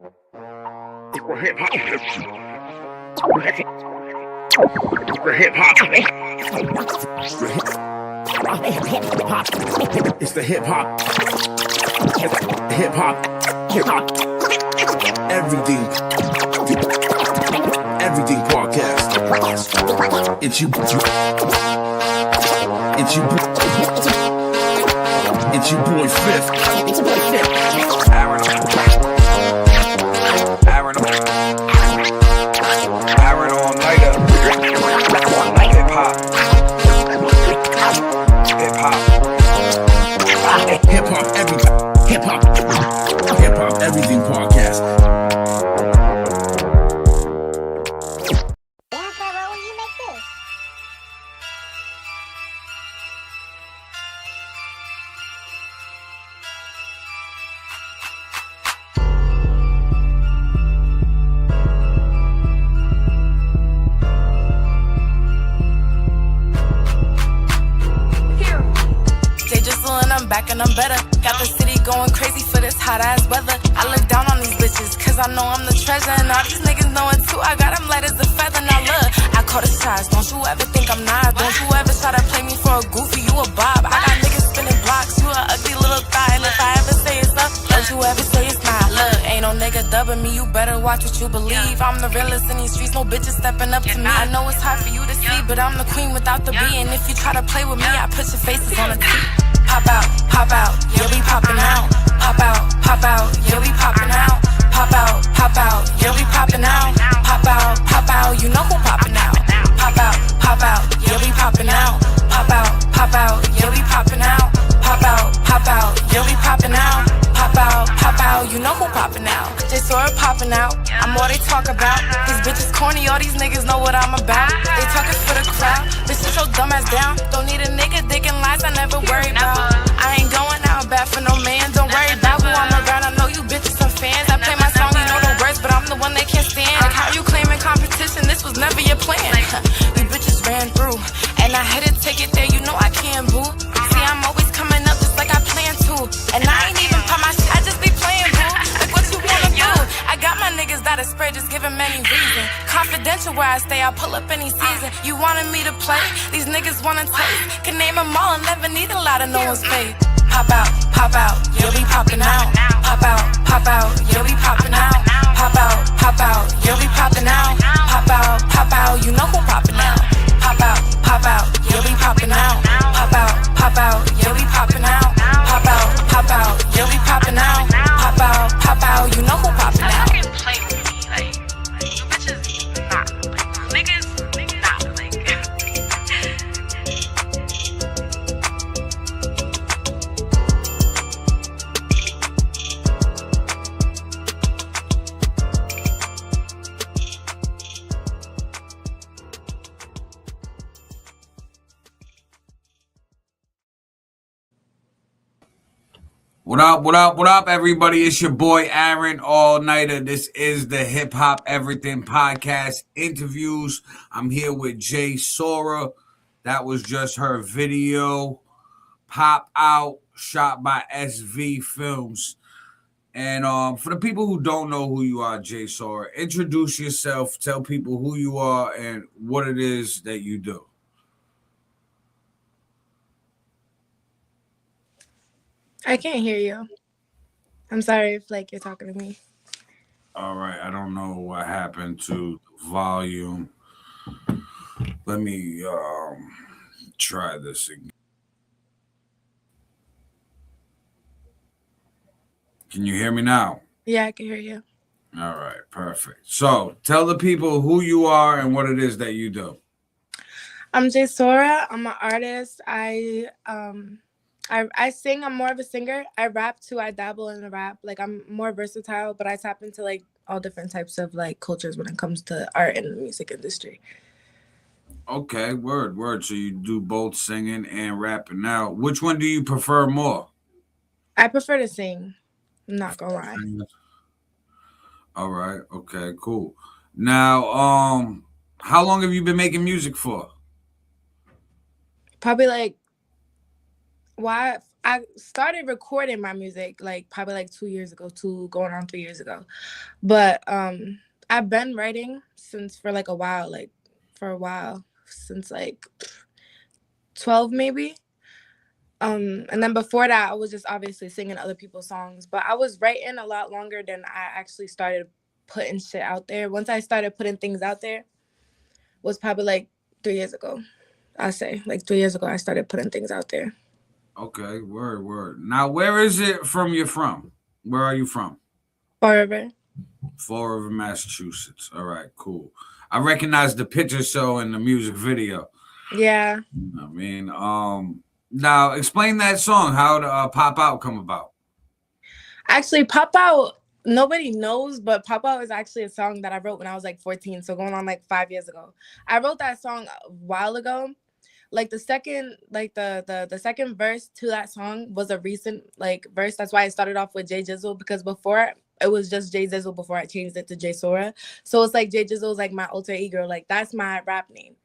Hip hop. Hip hop. It's the hip hop. Hip hop. Hip hop. Everything. Everything podcast. It's you. It's you. It's your boy Fifth. Aaron all nighter. Hip hop. Hip hop. Hip hop everything. Hip hop. Hip hop everything podcast. Back and I'm better. Got the city going crazy for this hot ass weather. I look down on these bitches, cause I know I'm the treasure. And all these niggas know it too. I got them light as a feather. Now look, I call the shots. Don't you ever think I'm not. Don't you ever try to play me for a goofy, you a bob. I got niggas spinning blocks. You a ugly little thigh. And if I ever say it's up, don't you ever say it's not. Look, ain't no nigga dubbing me. You better watch what you believe. I'm the realest in these streets. No bitches stepping up to me. I know it's hard for you to see, but I'm the queen without the B. And if you try to play with me, I put your faces on a T. Pop out, you'll be popping out. Pop out, you'll be popping out. Pop out, you'll be popping out. Pop out, you know who popping out. Pop out, you'll be popping out. Pop out, you'll be popping out. Pop out, you'll be popping out. Pop out, you know who popping out. Just Sora popping out. I'm all they talk about. These bitches corny, all these niggas know what I'm about. They talking for the crowd. Bitch, sit your dumb ass down. Don't need a nigga digging lies I never worry about. I ain't going out bad for no man. Don't worry about who I'm around. I know you bitches some fans. I play my song, you know the words, but I'm the one they can't stand. Like how you claiming competition? This was never your plan. You bitches ran through, and I had to take it there. You know I can't boo. See, I'm always coming up just like I plan to, and I ain't even pop my shit. I just be playing boo. Like what you wanna do? I got my niggas that are spread, just giving many reasons. Confidential where I stay, I'll pull up any season. You wanted me to play? These niggas wanna taste. Can name them all and never need a lot of no one's faith. Pop out, you'll be popping out. Pop out, you'll be popping out. Pop out, you'll be popping out. Pop out, you know who popping out. Pop out, you'll be popping out. Pop out, you'll be popping out. Pop out, you'll be popping out. Pop out, you know who popping out. Play with me, like you bitches, nah, niggas, nah, like. What up, everybody? It's your boy Aaron All Nighter. This is the Hip Hop Everything Podcast interviews. I'm here with Jay Sora. That was just her video, Pop Out, shot by SV Films. And for the people who don't know who you are, Jay Sora, introduce yourself, tell people who you are and what it is that you do. I can't hear you. I'm sorry if you're talking to me. All right, I don't know what happened to the volume. Let me try this again. Can you hear me now? Yeah, I can hear you. All right, perfect. So tell the people who you are and what it is that you do. I'm Jay Sora. I'm an artist. I sing. I'm more of a singer. I rap too. I dabble in the rap. I'm more versatile, but I tap into all different types of cultures when it comes to art and the music industry. Okay, word. So you do both singing and rapping. Now, which one do you prefer more? I prefer to sing. I'm not gonna lie. All right. Okay, cool. Now, how long have you been making music for? Probably I started recording my music like probably like 2 years ago, two going on 3 years ago. But I've been writing since for like a while, like for a while, since like 12 maybe. And then before that I was just obviously singing other people's songs. But I was writing a lot longer than I actually started putting shit out there. Once I started putting things out there was probably like 3 years ago. I say like 3 years ago I started putting things out there. Okay, word, word. Now, where is it from you're from? Where are you from? Forever. Fall River, Massachusetts. All right, cool. I recognize the picture show and the music video. Yeah. I mean, now explain that song. How did Pop Out come about? Actually, Pop Out, nobody knows, but Pop Out is actually a song that I wrote when I was like 14, so going on like 5 years ago. I wrote that song a while ago. Like the second, like the second verse to that song was a recent like verse. That's why I started off with Jay Jizzle, because before it was just Jay Jizzle before I changed it to Jay Sora. So it's like Jay Jizzle is like my alter ego, like that's my rap name.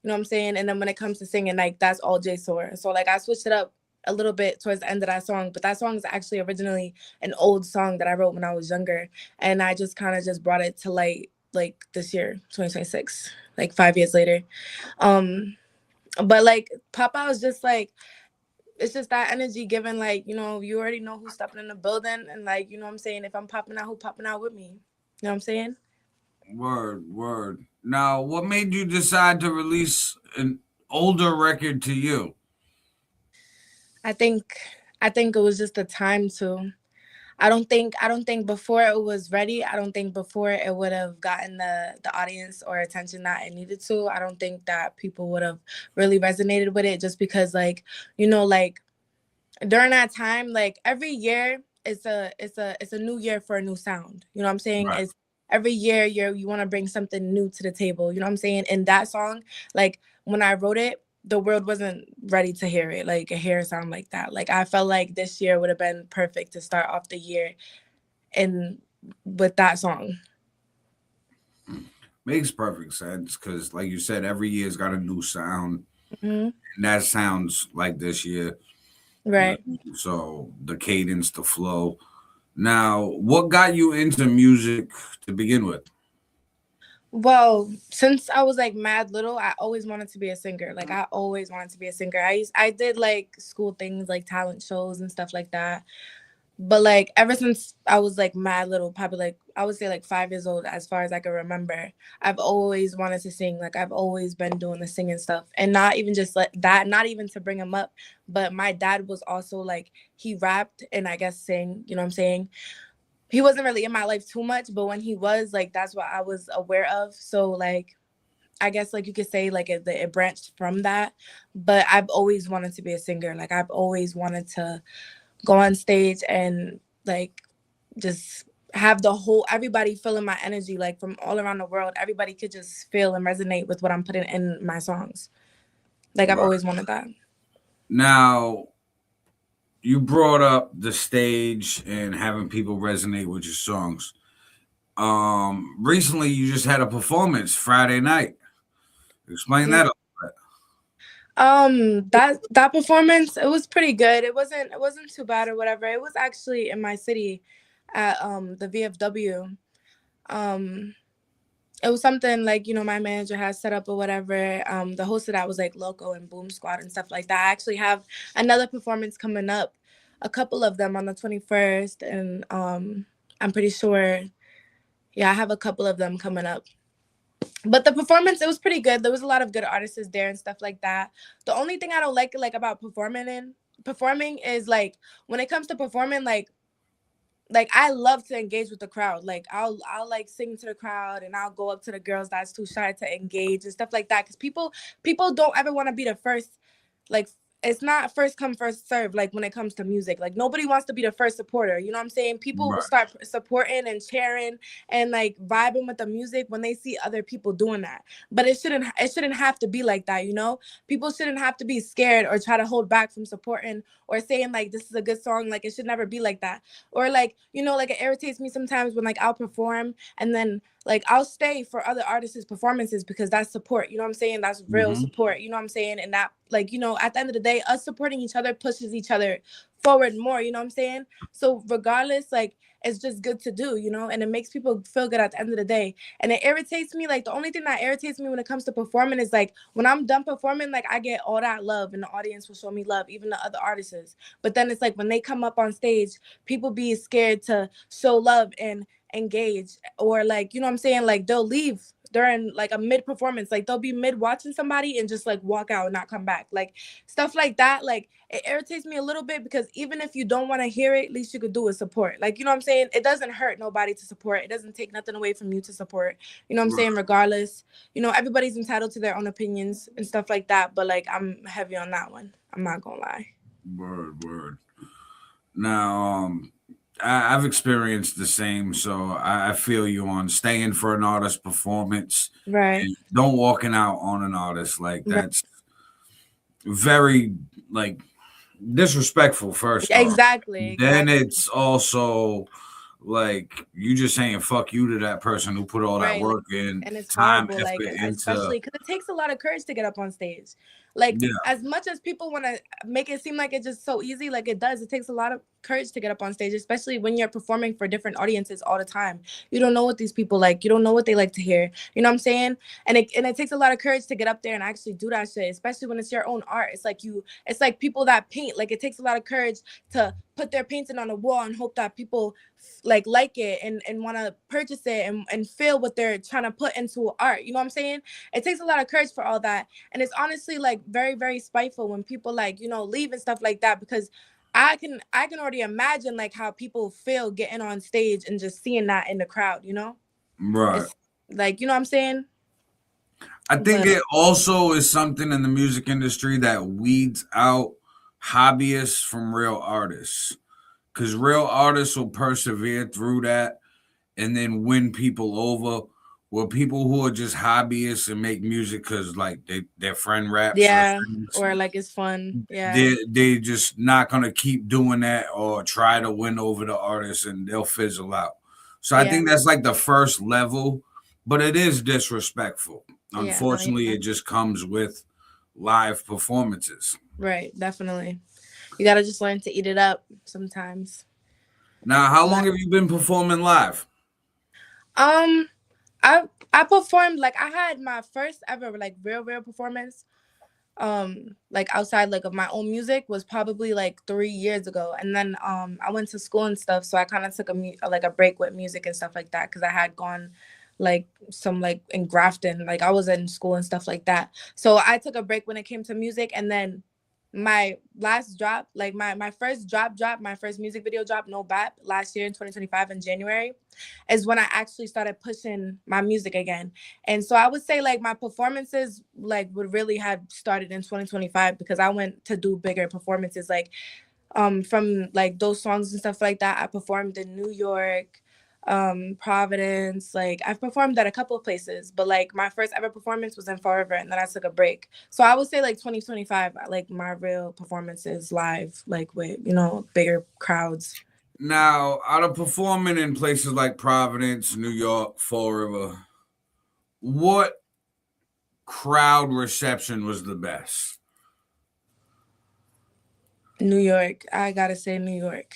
You know what I'm saying? And then when it comes to singing, like that's all Jay Sora. So like I switched it up a little bit towards the end of that song, but that song is actually originally an old song that I wrote when I was younger, and I just kind of just brought it to light like this year, 2026, like 5 years later. Um, but like Pop Out is just like, it's just that energy given, like, you know, you already know who's stepping in the building, and like, you know what I'm saying, if I'm popping out, who popping out with me? You know what I'm saying? Word, word. Now, what made you decide to release an older record to you? I think I think it was just the time to. I don't think before it was ready. I don't think before it would have gotten the audience or attention that it needed to. I don't think that people would have really resonated with it, just because like, you know, like during that time, like every year it's a new year for a new sound. You know what I'm saying? Right. It's every year you want to bring something new to the table. You know what I'm saying? And that song, like when I wrote it, the world wasn't ready to hear it, like hear a sound like that. Like I felt like this year would have been perfect to start off the year and with that song. Makes perfect sense because, like you said, every year's got a new sound, Hmm. and that sounds like this year. Right. So the cadence, the flow. Now, what got you into music to begin with? Well, since I was like mad little, I always wanted to be a singer. Like I always wanted to be a singer. I did like school things like talent shows and stuff like that. But like ever since I was like mad little, probably like I would say like 5 years old, as far as I can remember, I've always wanted to sing. Like I've always been doing the singing stuff, and not even just like that, not even to bring him up, but my dad was also like he rapped and I guess sang. You know what I'm saying? He wasn't really in my life too much, but when he was, like that's what I was aware of. So like I guess like you could say like it branched from that. But I've always wanted to be a singer. Like I've always wanted to go on stage and like just have the whole everybody feeling my energy, like from all around the world. Everybody could just feel and resonate with what I'm putting in my songs. Like I've Right. always wanted that. Now, you brought up the stage and having people resonate with your songs. Recently you just had a performance Friday night. Explain Yeah. that. That performance, it was pretty good. It wasn't too bad or whatever. It was actually in my city at the VFW. Um it was something like, you know, my manager has set up or whatever. The host of that was like Loco and Boom Squad and stuff like that. I actually have another performance coming up, a couple of them on the 21st, and I'm pretty sure, yeah, I have a couple of them coming up. But the performance, it was pretty good. There was a lot of good artists there and stuff like that. The only thing I don't like about performing is like when it comes to performing, like I love to engage with the crowd. Like I'll like sing to the crowd, and I'll go up to the girls that's too shy to engage and stuff like that. Because people don't ever want to be the first. Like it's not first come first serve. Like when it comes to music, like nobody wants to be the first supporter. You know what I'm saying? People will Right. start supporting and cheering and like vibing with the music when they see other people doing that. But it shouldn't have to be like that. You know, people shouldn't have to be scared or try to hold back from supporting or saying like this is a good song. Like it should never be like that. Or like, you know, like it irritates me sometimes when like I'll perform and then like I'll stay for other artists' performances because that's support. You know what I'm saying? That's real Mm-hmm. support. You know what I'm saying? And that, like, at the end of the day, us supporting each other pushes each other forward more. You know what I'm saying? So regardless, like, it's just good to do, and it makes people feel good at the end of the day. And it irritates me. Like, the only thing that irritates me when it comes to performing is like when I'm done performing, like I get all that love and the audience will show me love, even the other artists. But then it's like when they come up on stage, people be scared to show love and engage, or like, you know what I'm saying, like they'll leave during like a mid performance, like they'll be mid watching somebody and just like walk out and not come back, like stuff like that. Like it irritates me a little bit because even if you don't want to hear it, at least you could do is support. Like, you know what I'm saying, it doesn't hurt nobody to support. It doesn't take nothing away from you to support. You know what I'm saying? Regardless, everybody's entitled to their own opinions and stuff like that, but like I'm heavy on that one, I'm not gonna lie. Word. Now, I've experienced the same, so I feel you on staying for an artist performance Right. and don't walking out on an artist. Like Right. that's very like disrespectful. First off, Exactly. then it's also like you just saying fuck you to that person who put all that Right. Like, work in, and it's time, horrible, like, effort into. especially because it takes a lot of courage to get up on stage. Like, Yeah, as much as people want to make it seem like it's just so easy, like it does. It takes a lot of courage to get up on stage, especially when you're performing for different audiences all the time. You don't know what these people like. You don't know what they like to hear. You know what I'm saying? And it takes a lot of courage to get up there and actually do that shit, especially when it's your own art. It's like people that paint. Like, it takes a lot of courage to put their painting on a wall and hope that people like it and want to purchase it and feel what they're trying to put into art. You know what I'm saying? It takes a lot of courage for all that. And it's honestly like very, very spiteful when people like, leave and stuff like that, because I can already imagine like how people feel getting on stage and just seeing that in the crowd. right. It's like, you know what I'm saying? I think But it also is something in the music industry that weeds out hobbyists from real artists. Because real artists will persevere through that and then win people over. Where people who are just hobbyists and make music because like their friend raps or yeah, sings, or like it's fun. Yeah. they just not gonna keep doing that or try to win over the artist and they'll fizzle out. So I Yeah. think that's like the first level, but it is disrespectful. Yeah. No, Unfortunately, yeah. it just comes with live performances. Right. Definitely. You got to just learn to eat it up sometimes. Now, how long But, have you been performing live? um, I performed, like I had my first ever like real performance like outside like of my own music was probably like 3 years ago. And then I went to school and stuff, so I kind of took like a break with music and stuff like that, because I had gone like some like in Grafton, like I was in school and stuff like that. So I took a break when it came to music. And then my last drop, like my first drop, my first music video drop, No Bap, last year in 2025 in January, is when I actually started pushing my music again. And so I would say like my performances like would really have started in 2025, because I went to do bigger performances, like from like those songs and stuff like that. I performed in New York, Providence. Like I've performed at a couple of places, but like my first ever performance was in Fall River, and then I took a break. So I would say like 2025, like my real performances live, like with bigger crowds. Now, out of performing in places like Providence, New York, Fall River, what crowd reception was the best? New York, I gotta say New York.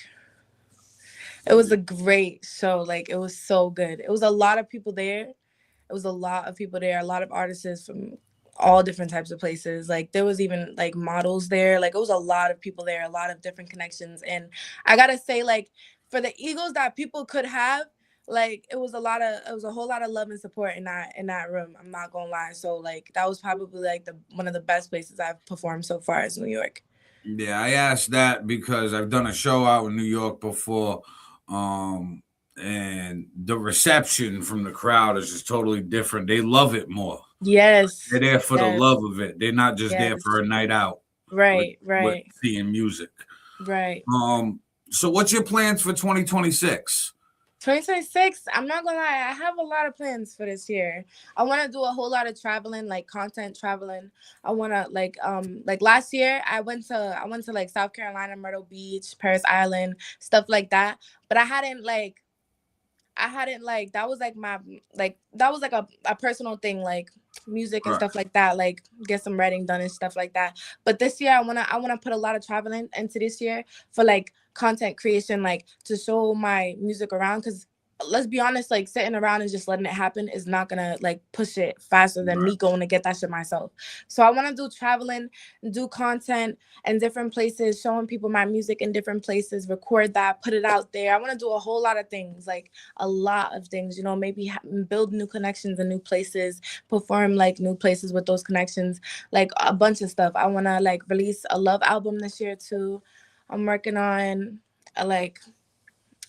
It was a great show. Like it was so good. It was a lot of people there. It was a lot of people there. A lot of artists from all different types of places. Like there was even like models there. Like it was a lot of people there. A lot of different connections. And I gotta say, like for the egos that people could have, like it was a whole lot of love and support in that room. I'm not gonna lie. So like that was probably like the one of the best places I've performed so far is New York. Yeah, I asked that because I've done a show out in New York before, um, and the reception from the crowd is just totally different. They love it more. They're Yes. there for the Yes. love of it. They're not just there for Yes. a night out with Right. with Right. seeing music. Right. So what's your plans for 2026? 2026, I'm not gonna lie, I have a lot of plans for this year. I want to do a whole lot of traveling, like content traveling. I want to like last year I went to like South Carolina, Myrtle Beach, Paris Island, stuff like that. But I hadn't like that was like my like that was like a personal thing, like music and Right. stuff like that, like get some writing done and stuff like that. But this year I wanna put a lot of traveling into this year for like content creation, like to show my music around, because let's be honest, like sitting around and just letting it happen is not gonna like push it faster than Right. me going to get that shit myself. So I want to do traveling, do content in different places, showing people my music in different places, record that, put it out there. I want to do a whole lot of things, like a lot of things, you know, maybe build new connections in new places, perform like new places with those connections, like a bunch of stuff. I want to like release a love album this year too. I'm working on like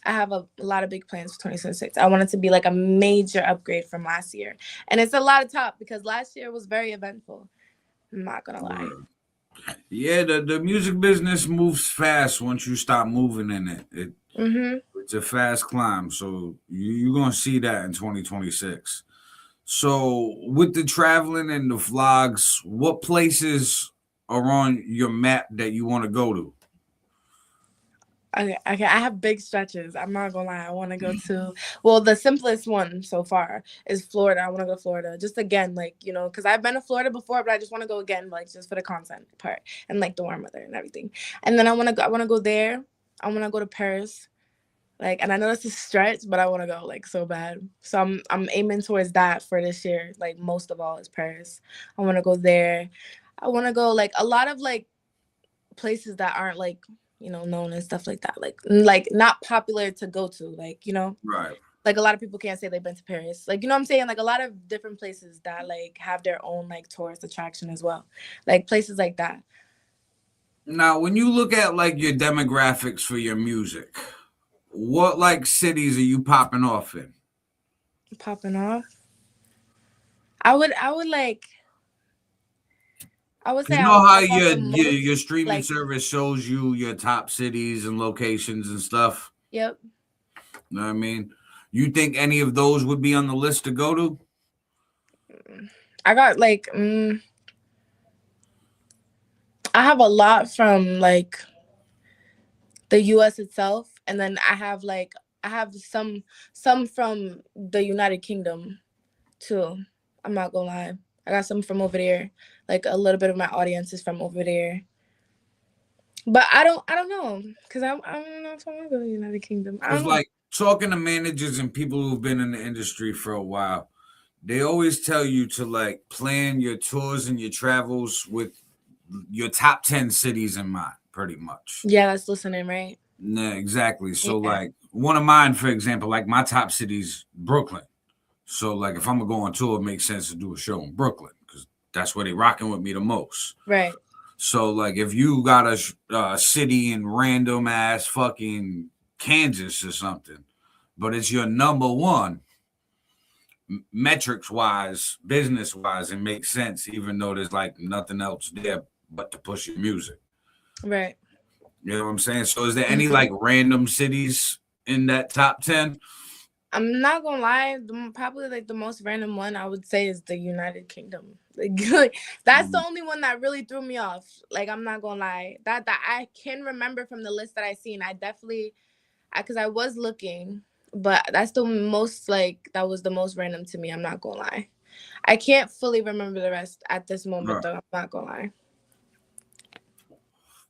I have a lot of big plans for 2026. I want it to be like a major upgrade from last year. And it's a lot of top because last year was very eventful. I'm not gonna lie. Yeah, the music business moves fast once you stop moving in it. Mhm. It's a fast climb. So you're gonna see that in 2026. So with the traveling and the vlogs, what places are on your map that you want to go to? Okay, I have big stretches. I'm not gonna lie. I want to go to, well, the simplest one so far is Florida. I want to go to Florida just again, like, you know, because I've been to Florida before, but I just want to go again, like just for the content part and like the warm weather and everything. And then I want to go there. I want to go to Paris. Like, and I know that's a stretch, but I want to go like so bad. So I'm aiming towards that for this year. Like most of all is Paris. I want to go there. I want to go like a lot of like places that aren't like, you know, known and stuff like that. Like not popular to go to. Like, you know, Right. like a lot of people can't say they've been to Paris. Like, you know what I'm saying? Like a lot of different places that like have their own like tourist attraction as well. Like places like that. Now, when you look at like your demographics for your music, what like cities are you popping off in? Popping off. I would like I would say You I know would how pop off your the most. your streaming Like, service shows you your top cities and locations and stuff. yep. You know what I mean? You think any of those would be on the list to go to? I got like I have a lot from like the US itself, and then I have some from the United Kingdom too. I'm not gonna lie. I got some from over there. Like a little bit of my audience is from over there. But I don't know. Cause I don't know if I wanna go to the United Kingdom. I Because don't know. like talking to managers and people who've been in the industry for a while, they always tell you to like plan your tours and your travels with your top 10 cities in mind, pretty much. Yeah, that's listening, right? Nah, exactly. So Yeah. like one of mine, for example, like my top city's Brooklyn. So like if I'm gonna go on tour, it makes sense to do a show in Brooklyn because that's where they rocking with me the most. Right. So like if you got a city in random ass fucking Kansas or something, but it's your number one metrics wise, business wise, it makes sense even though there's like nothing else there but to push your music. Right. You know what I'm saying? So is there any Mhm. like random cities in that top 10? I'm not gonna lie, probably like the most random one I would say is the United Kingdom. Like, that's the only one that really threw me off. Like I'm not gonna lie, that I can remember from the list that I seen. I definitely, because I was looking, but that's the most like that was the most random to me. I'm not gonna lie. I can't fully remember the rest at this moment Right. though. I'm not gonna lie.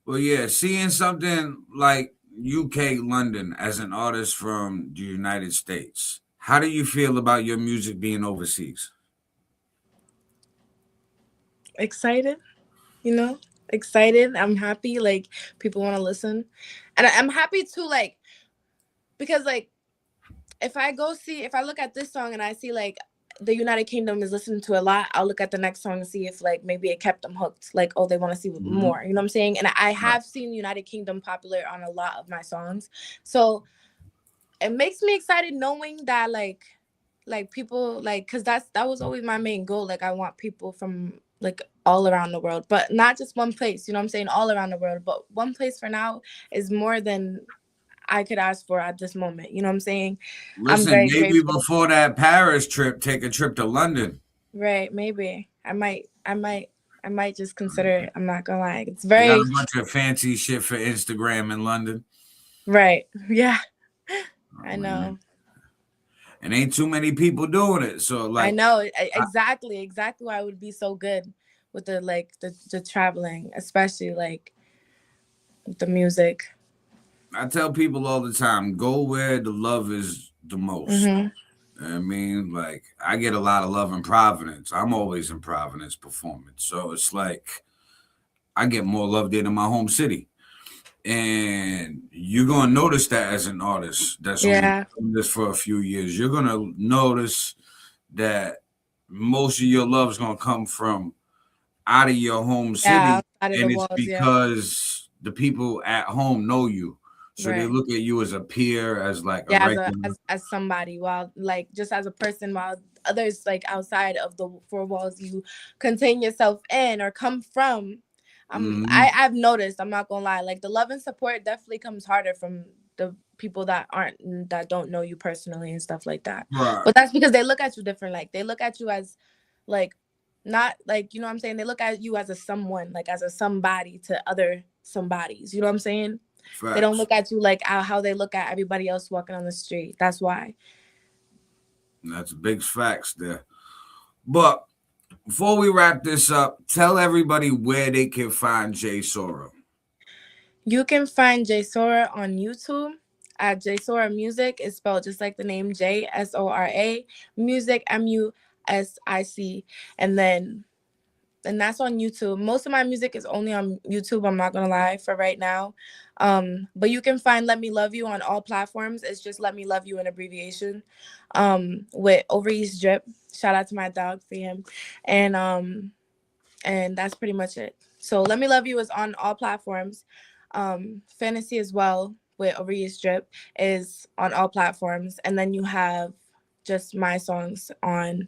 Well, yeah, seeing something like UK London as an artist from the United States, how do you feel about your music being overseas? Excited, you know, excited. I'm happy. Like people want to listen, and I'm happy too. Like because like if I look at this song and I see like the United Kingdom is listening to a lot, I'll look at the next song and see if like maybe it kept them hooked. Like, oh, they want to see Mhm. more. You know what I'm saying? And I Right. have seen United Kingdom popular on a lot of my songs. So it makes me excited knowing that like people like because that was always my main goal. Like I want people from like all around the world, but not just one place. You know what I'm saying? All around the world. But one place for now is more than I could ask for at this moment. You know what I'm saying? I'm Listen, very maybe grateful. before that Paris trip, take a trip to London. Right, maybe. I might just consider it. I'm not gonna lie. It's They got very a bunch of fancy shit for Instagram in London. right. Yeah, Oh, I man. know. and ain't too many people doing it. So like, I know exactly why it would be so good with the traveling, especially like with the music. I tell people all the time, go where the love is the most. Mm-hmm. I mean, like, I get a lot of love in Providence. I'm always in Providence performing. So it's like I get more love there than my home city. And you're going to notice that as an artist that's only doing this for a few years. You're going to notice that most of your love is going to come from out of your home city. And it's because the people at home know you. So they look at you as a peer, as like a regular. As somebody, while like just as a person, while others like outside of the four walls you contain yourself in or come from. I've noticed, I'm not gonna lie, like the love and support definitely comes harder from the people that don't know you personally and stuff like that. Right. But that's because they look at you different. Like they look at you as like not like, you know what I'm saying? They look at you as a someone, like as a somebody to other somebodies. You know what I'm saying? Facts. They don't look at you like how they look at everybody else walking on the street. That's why. That's big facts there. But before we wrap this up, tell everybody where they can find J Sora. You can find J Sora on YouTube at J Sora Music. It's spelled just like the name J Sora Music Music. And that's on YouTube. Most of my music is only on YouTube, I'm not gonna lie, for right now. But you can find Let Me Love You on all platforms. It's just Let Me Love You in abbreviation. With Overeast Drip. Shout out to my dog for him. And that's pretty much it. So Let Me Love You is on all platforms. Fantasy as well with Overeast Drip is on all platforms. And then you have just my songs on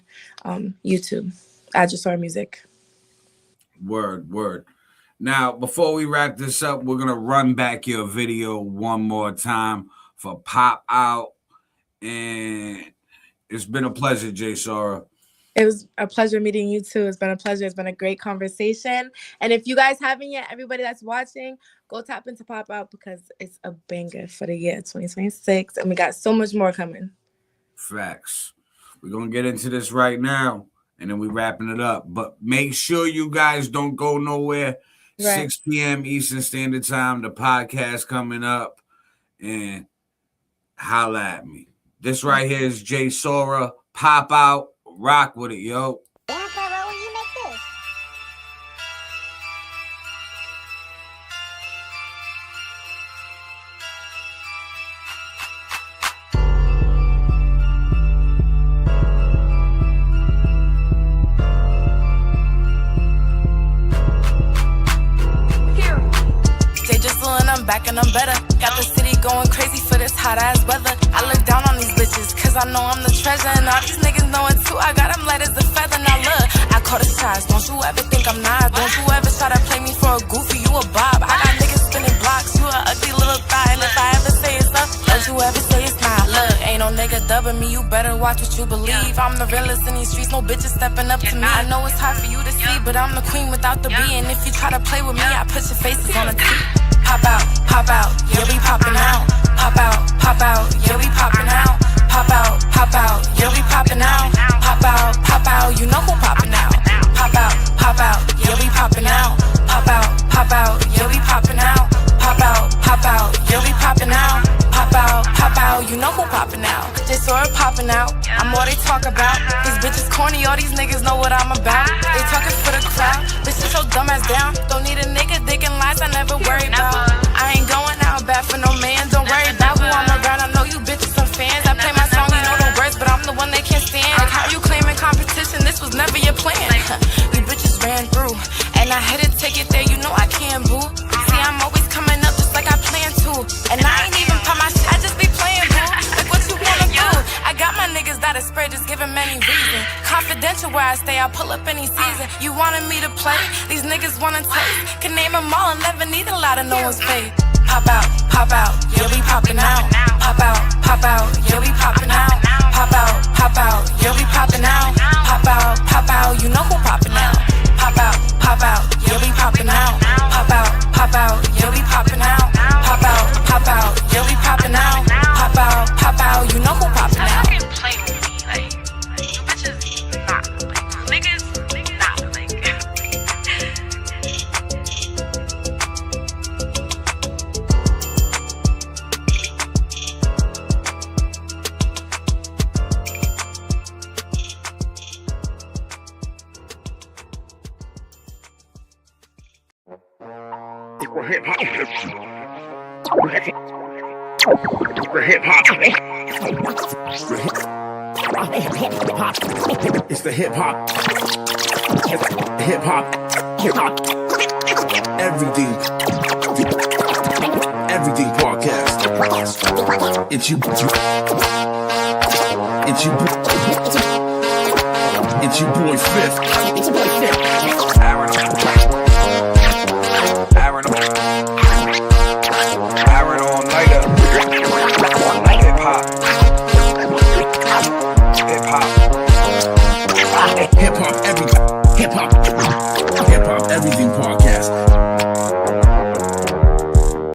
YouTube at J Sora Music. Word. Now, before we wrap this up, we're going to run back your video one more time for Pop Out. And it's been a pleasure, J Sora. It was a pleasure meeting you too. It's been a pleasure. It's been a great conversation. And if you guys haven't yet, everybody that's watching, go tap into Pop Out because it's a banger for the year 2026. And we got so much more coming. Facts. We're going to get into this right now. And then we wrapping it up. But make sure you guys don't go nowhere. Right. 6 p.m. Eastern Standard Time. The podcast coming up. And holla at me. This right here is J Sora. Pop Out. Rock with it, yo. Back and I'm better. Got the city going crazy for this hot ass weather. I look down on these bitches cause I know I'm the treasure. And all these niggas know it too. I got them light as a feather. Now look, I call the shots. Don't you ever think I'm not. Don't you ever try to play me for a goofy. You a bob. I got niggas spinning blocks. You a ugly little thigh. And if I ever say it's up, don't you ever say it's not. Look, ain't no nigga dubbing me. You better watch what you believe. I'm the realest in these streets. No bitches stepping up to me. I know it's hard for you to see, but I'm the queen without the B. And if you try to play with me, I put your faces on a T. Pop out, yeah, we poppin' out. Pop out, yeah, we poppin' out. Pop out, yeah, we poppin' out. Pop out, you know who poppin' out. Pop out, yeah, we poppin' out. Pop out, yeah, we poppin' out. Pop out, yeah, we poppin' out. Pop out, you know who poppin' out. J Sora poppin' out. I'm all they talk about. These bitches corny, all these niggas know what I'm about. They talkin' for the crowd. Bitch, sit your dumb ass down. Don't need a nigga digging lies I never worry about. I ain't going out bad for no man. Don't worry about who I'm around. I know you bitches some fans. I play my song, you know the words, but I'm the one they can't stand. Like how you claiming competition? This was never your plan. You bitches ran through, and I had to take it there. You know I can't boo. See, I'm always coming up just like I plan to, and I ain't even pop my shit. I just be playing, boo. Like what you wanna do? I got my niggas that are spread, just giving many reasons. Confidential where I stay, I'll pull up any season. You wanted me to play? These niggas wanna taste. Can name them all and never need a lot of no one's paid. Pop out, yeah, we poppin' out. Pop out, yeah, we poppin' out. Pop out, yeah, we poppin' out. Pop out, you know who poppin' out. Pop out, yeah, we poppin' out. Pop out, yeah, we poppin' out. Pop out, yeah, we poppin' out. Pop out, you know who poppin' out. It's the hip hop. Everything podcast. It's your boy Fifth.